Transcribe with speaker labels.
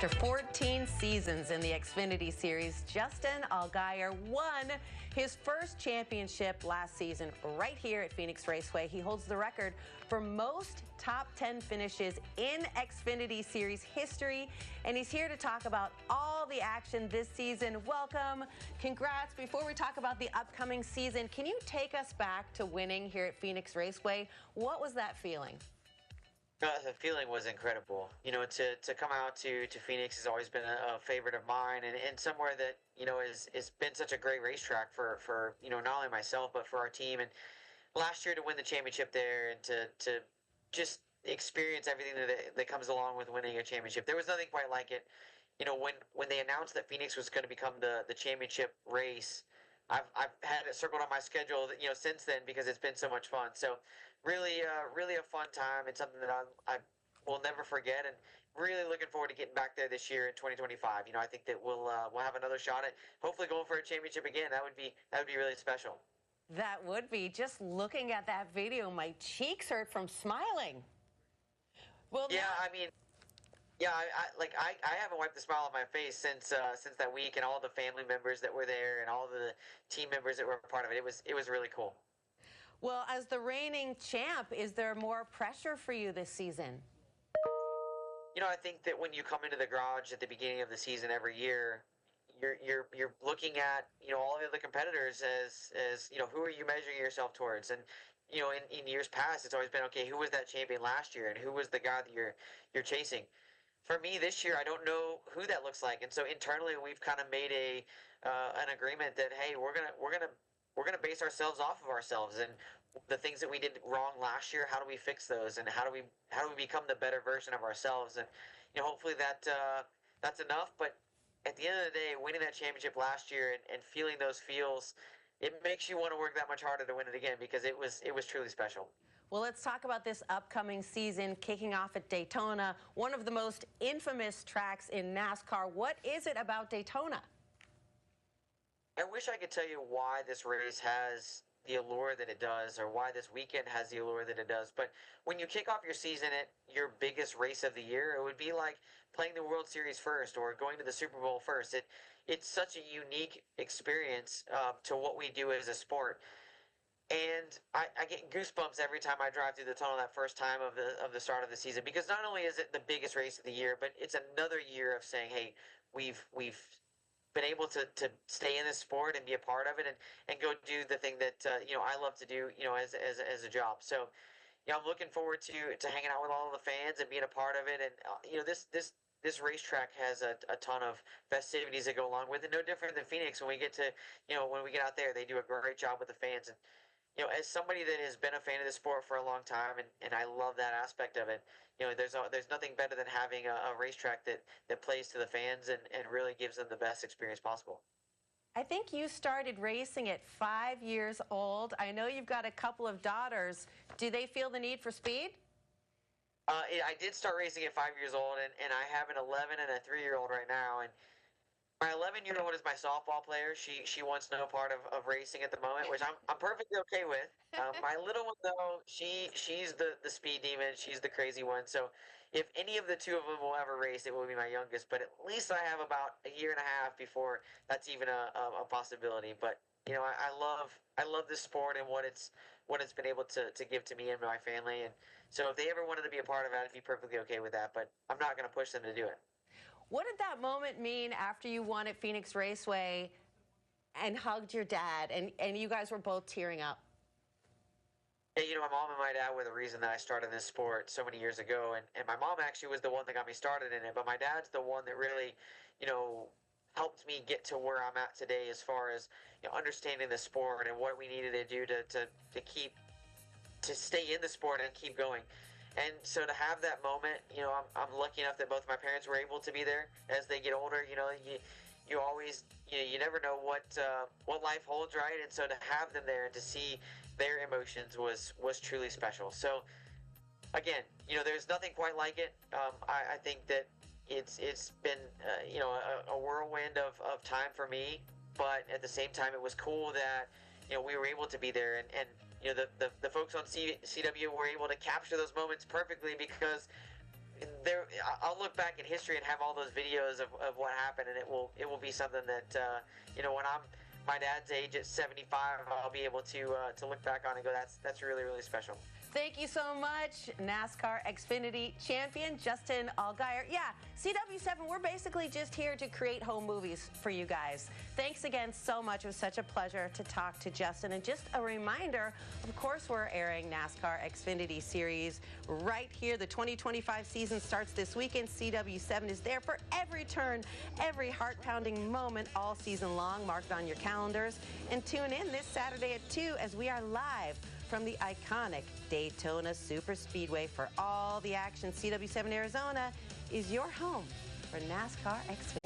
Speaker 1: After 14 seasons in the Xfinity Series, Justin Allgier won his first championship last season right here at Phoenix Raceway. He holds the record for most top 10 finishes in Xfinity Series history, and he's here to talk about all the action this season. Welcome. Congrats. Before we talk about the upcoming season, can you take us back to winning here at Phoenix Raceway? What was that feeling?
Speaker 2: The feeling was incredible. To come out to Phoenix has always been a favorite of mine, and somewhere that, has been such a great racetrack for not only myself, but for our team. And last year to win the championship there and to just experience everything that comes along with winning a championship. There was nothing quite like it. When they announced that Phoenix was going to become the championship race, I've had it circled on my schedule, since then, because it's been so much fun. So really a fun time. It's something that I will never forget, and really looking forward to getting back there this year in 2025. I think that we'll have another shot at hopefully going for a championship again. That would be really special.
Speaker 1: That would be. Just looking at that video, my cheeks hurt from smiling. Well,
Speaker 2: yeah, I haven't wiped the smile on my face since that week, and all the family members that were there and all the team members that were a part of it. It was really cool.
Speaker 1: Well, as the reigning champ, is there more pressure for you this season?
Speaker 2: I think that when you come into the garage at the beginning of the season every year, you're looking at all the other competitors as who are you measuring yourself towards? And in years past, it's always been, okay, who was that champion last year, and who was the guy that you're chasing? For me this year, I don't know who that looks like, and so internally we've kind of made an agreement that, hey, we're gonna base ourselves off of ourselves and the things that we did wrong last year. How do we fix those, and how do we become the better version of ourselves? And hopefully that's enough. But at the end of the day, winning that championship last year and feeling those feels, it makes you want to work that much harder to win it again, because it was truly special.
Speaker 1: Well, let's talk about this upcoming season, kicking off at Daytona, one of the most infamous tracks in NASCAR. What is it about Daytona?
Speaker 2: I wish I could tell you why this race has the allure that it does, or why this weekend has the allure that it does. But when you kick off your season at your biggest race of the year, it would be like playing the World Series first or going to the Super Bowl first. It's such a unique experience to what we do as a sport. And I get goosebumps every time I drive through the tunnel that first time of the start of the season, because not only is it the biggest race of the year, but it's another year of saying, hey, we've been able to stay in this sport and be a part of it, and go do the thing that I love to do as a job. So I'm looking forward to hanging out with all of the fans and being a part of it. And this racetrack has a ton of festivities that go along with it. No different than Phoenix. When we get out there, they do a great job with the fans. And as somebody that has been a fan of the sport for a long time, and I love that aspect of it, there's nothing better than having a racetrack that plays to the fans and really gives them the best experience possible.
Speaker 1: I think you started racing at 5 years old. I know you've got a couple of daughters. Do they feel the need for speed?
Speaker 2: I did start racing at 5 years old, and I have an 11 and a 3-year-old right now. And my 11-year-old is my softball player. She wants no part of racing at the moment, which I'm perfectly okay with. My little one, though, she's the speed demon. She's the crazy one. So if any of the two of them will ever race, it will be my youngest. But at least I have about a year and a half before that's even a possibility. But I love this sport and what it's been able to give to me and my family. And so if they ever wanted to be a part of it, I'd be perfectly okay with that. But I'm not going to push them to do it.
Speaker 1: What did that moment mean after you won at Phoenix Raceway and hugged your dad, and you guys were both tearing up?
Speaker 2: Yeah, my mom and my dad were the reason that I started this sport so many years ago, and my mom actually was the one that got me started in it, but my dad's the one that really, helped me get to where I'm at today, as far as understanding the sport and what we needed to do to stay in the sport and keep going. And so to have that moment, I'm lucky enough that both my parents were able to be there. As they get older, you always, you never know what life holds, right? And so to have them there and to see their emotions was truly special. So again, there's nothing quite like it. I think that it's been a whirlwind of time for me, but at the same time, it was cool that we were able to be there, and the folks on CW were able to capture those moments perfectly, because I'll look back in history and have all those videos of what happened, and it will be something that when I'm my dad's age at 75, I'll be able to look back on and go, that's really, really special.
Speaker 1: Thank you so much, NASCAR Xfinity champion Justin Allgaier. Yeah, CW7, we're basically just here to create home movies for you guys. Thanks again so much. It was such a pleasure to talk to Justin. And just a reminder, of course, we're airing NASCAR Xfinity Series right here. The 2025 season starts this weekend. CW7 is there for every turn, every heart-pounding moment all season long. Mark it on your calendars and tune in this Saturday at 2 as we are live from the iconic Daytona Superspeedway for all the action. CW7 Arizona is your home for NASCAR Xfinity.